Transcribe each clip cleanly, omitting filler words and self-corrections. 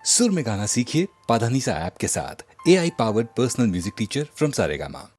सुर में गाना सीखिए पाधानीसा ऐप के साथ। AI powered personal music teacher from Saregama.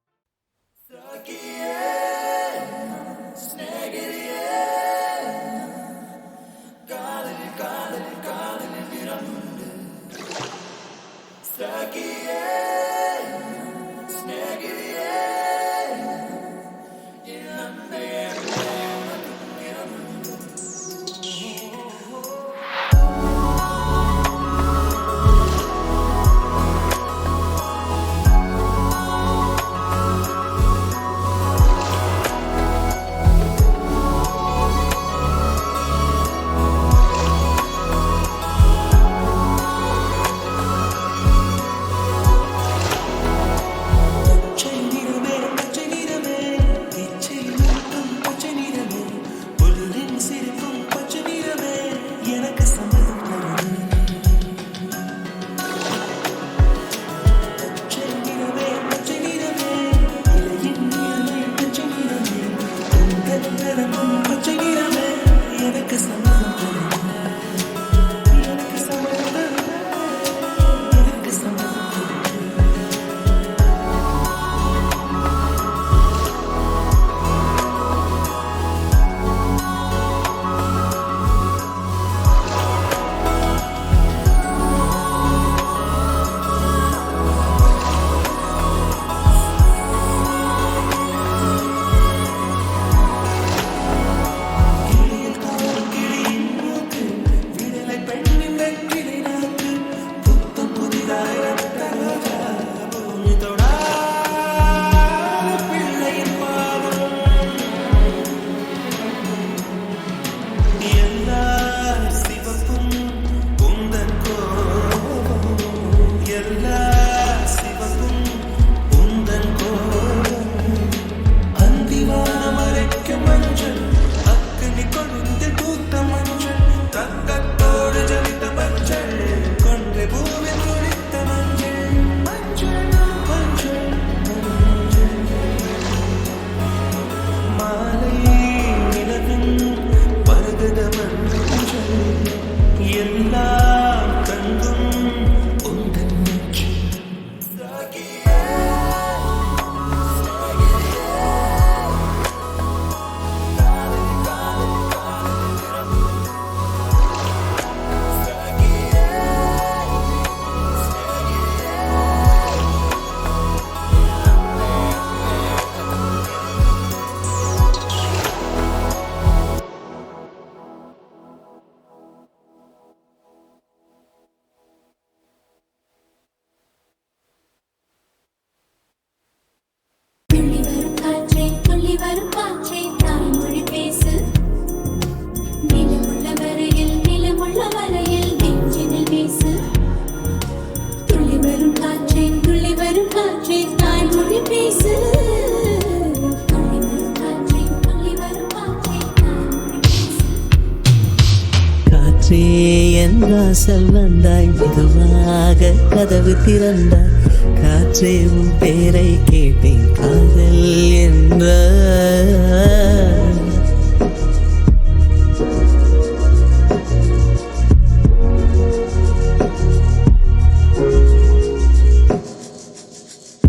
வாசல் வந்தாய், மெதுவாக கதவு திறந்தாய். காற்றே உன் பேரை கேட்டேன், காதல் என்ற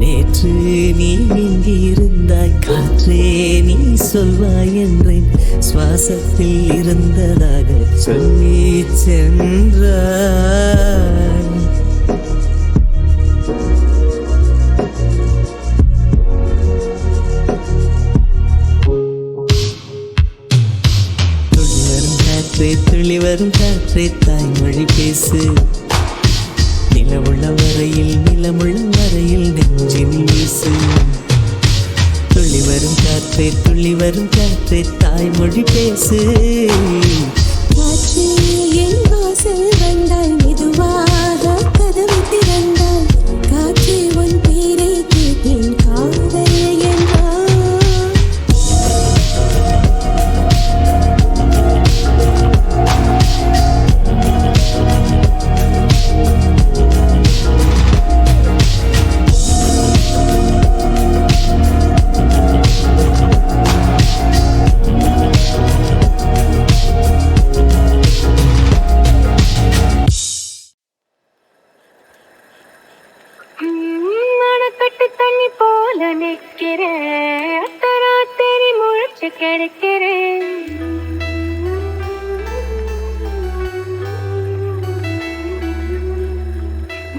நேற்று நீ இங்கிருந்தாய், காற்றே நீ சொல்வாய் என்றேன். சுவாசத்தில் இருந்ததாக சொல்லி சென்றாய். துளி வரும் காற்றே தாய்மொழி பேசு. நிலமுள்ள வரையில் நெஞ்சினில் வீசு. துளி வரும் காற்றே தாய்மொழி பேசு. காற்றே என் வாசல் வந்தாய், மெதுவாக கதவு திறந்தாய். காற்றே உன் பேரை கேட்டேன், காதல் என்றாய். கிடக்கிறேன்.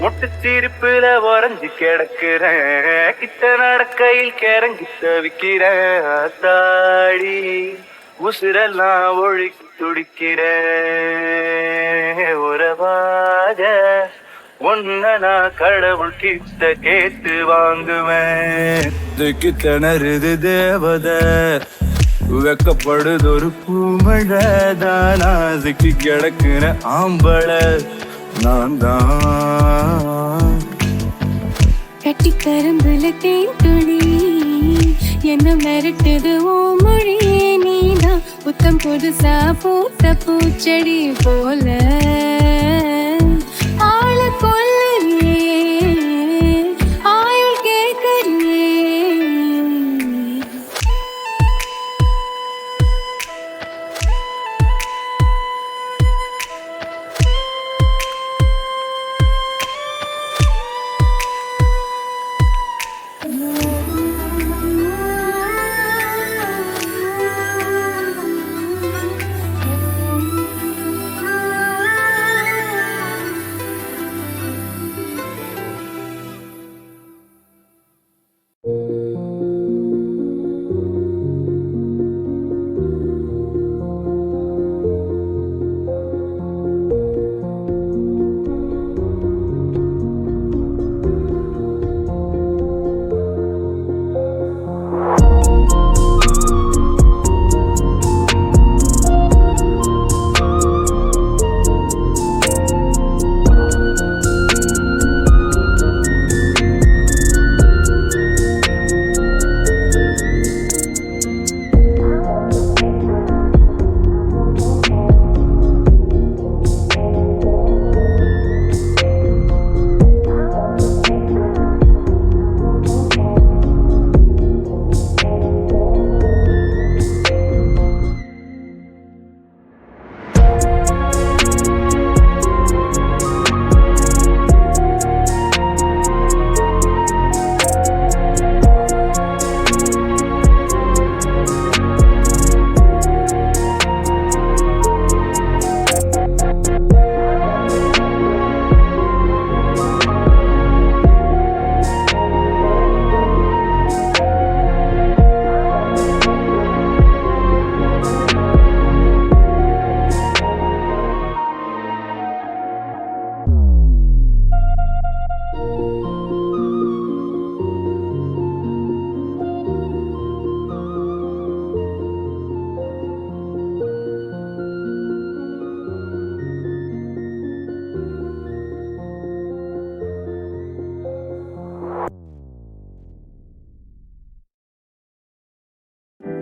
முட்டுச்சிரிப்புல உறைஞ்சு கிடக்குறேன், கிட்ட நடக்கையில் கிறங்கி தவிக்கிறேன். தாடி உசுரெல்லாம் ஒழுக்கி துடிக்கிறேன். உறவாக ஒன்ன நான் கடவுள் கிட்ட கேட்டு வாங்குவேன். இதுக்கு திணறுது தேவத, வெக்கப்படுது ஒரு பூமழை தானா. அதுக்கு கிடக்குற ஆம்பளை நான் தான். கட்டி கரும்புல தேன் துளி என்ன மிரட்டுது ஓ மொழியே. நீதான் புத்தம் புதுசா பூத்த பூச்செடி போல ஆள கொல்லுறியே, ஆயுள் கேட்கறியே.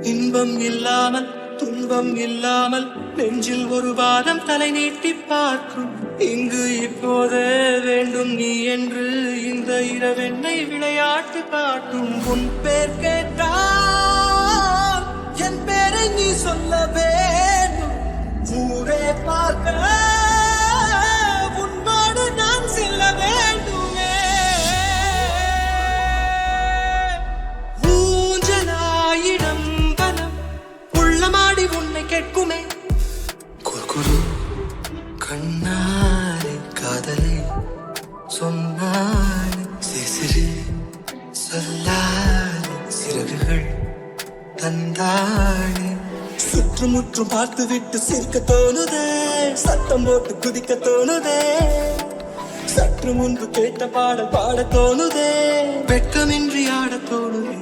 இன்பம் இல்லாமல் துன்பம் இல்லாமல் நெஞ்சில் ஒரு வாரம் தலை நீட்டி பார்க்கும். இங்கு இப்போதே வேண்டும் நீ என்று இந்த இரவெண்ணை விளையாட்டு காட்டும். உன் பேர் கேட்டால் என் பேரை நீ சொல்ல வேண்டும். ஊரே பார்க்க உன்னோடு நான் செல்ல வேண்டுமே. ஊஞ்சலாயிடம் உள்ளமாடி உன்னை கேட்குமே. குறுகுறு கண்ணாலே காதலை சொன்னாலே சிறு சொல்லாலே சிறகுகள் தந்தாளே. சுற்றுமுற்றும் பார்த்து விட்டு சிரிக்க தோணுதே, சத்தம் போட்டு குதிக்க தோணுதே. சற்று முன்பு கேட்ட பாடல் பாட தோணுதே, வெட்கமின்றி ஆட தோணுதே.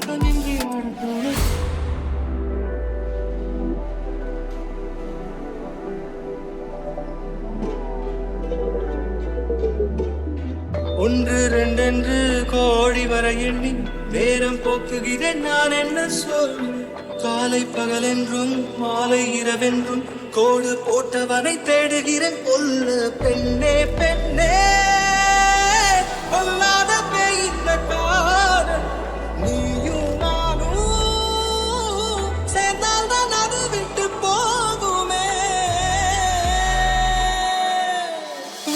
ஒன்று ரெண்டென்று கோடி வர எண்ணி நேரம் போக்குகிறேன் நான் என்ன சொல். காலை பகலென்றும் மாலை இரவென்றும் கோடு போட்டவனை தேடுகிறேன். கொல்ல பெண்ணே பெண்ணே கொல்லாத பெய்த காதல் நீயும் நானும் சேர்ந்தால் தான் அது விட்டு போகுமே.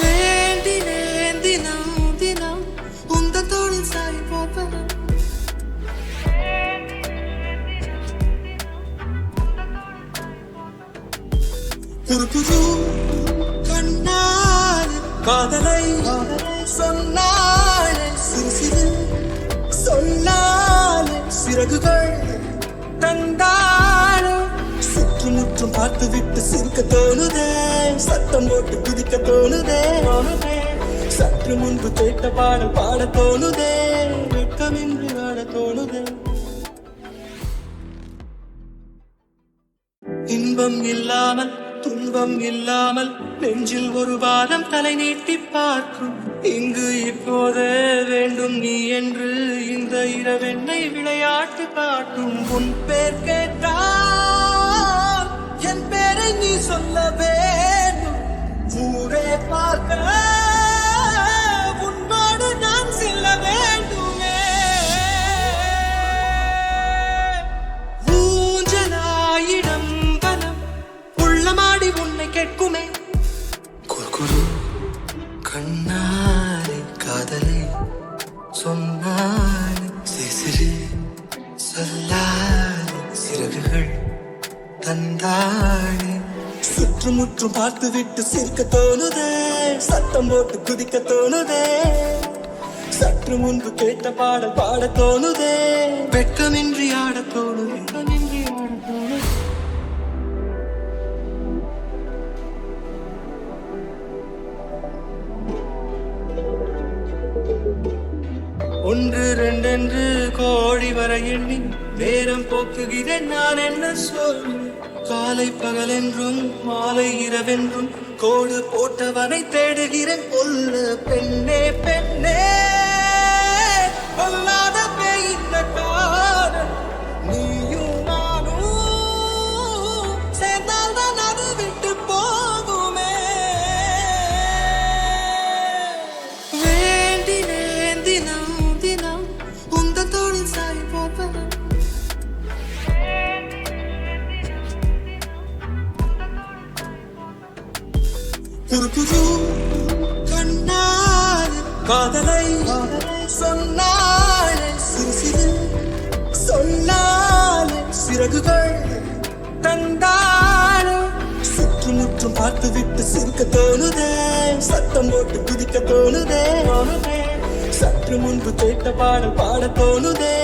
வேண்டினேன் தினம் தினம் உங்கள் தோளில் சாய் போப்பதும். காதலை சொன்னாலே சிறு சிறு சொல்லாலே சிறகுகள் தந்தாலே சுற்றுமுற்றும் பார்த்து விட்டு சிரிக்க தோணுதே சத்தம் போட்டு குதிக்க தோணுதே சற்று முன்பு கேட்ட பாடல் பாட தோணுதே வெட்கமின்றி ஆட தோணுதே இன்பம் இல்லாமல் துன்பம் இல்லாமல் நெஞ்சில் ஒரு வாரம் தலை நீட்டி பார்க்கும் இங்கு இப்போதே வேண்டும் நீ என்று இந்த இரவெண்ணை விளையாட்டு காட்டும் உன் பேர் கேட்டால் என் பேரை நீ சொல்ல வேண்டும் ஊரே பார்க்க உன்னோடு நான் செல்ல வேண்டுமே ஊஞ்சலாயிடம் கலம் உள்ளமாடி உன்னை கேட்குமே குறுகுறு கண்ணாலே காதலை சொன்னாலே சிறு சொல்லாலே சிறகுகள் தந்தானே சுற்றுமுற்றும் பார்த்து விட்டு சிரிக்க தோணுதே சத்தம் போட்டு குதிக்க தோணுதே சற்று முன்பு கேட்ட பாடல் பாட தோணுதே வெட்கமின்றி ஆட தோணுதே ஒன்று ரெண்டென்று கோடி வர எண்ணி நேரம் போக்குகிறேன் நான் என்ன சொல்வேன் காலை பகலென்றும் மாலை இரவென்றும் கோடு போட்டவனை தேடுகிறேன் கொல்ல பெண்ணே பெண்ணே கொல்லாத பெய்த காதல் நீயும் நானும் சேர்ந்தால்தான் அது விட்டு போகுமே வேண்டினேன் தினம் தினம் உந்த தோளில் சாய் பார்ப்பது குறுகுறு கண்ணாலே காதலை சொன்னாலே சிறு சிறு சொல்லாலே சிறகுகள் தந்தாலே சுற்றுமுற்றும் பார்த்து விட்டு சிரிக்க தோணுதே சத்தம் போட்டு குதிக்க தோணுதே சற்று முன்பு கேட்ட பாடல் பாட தோணுதே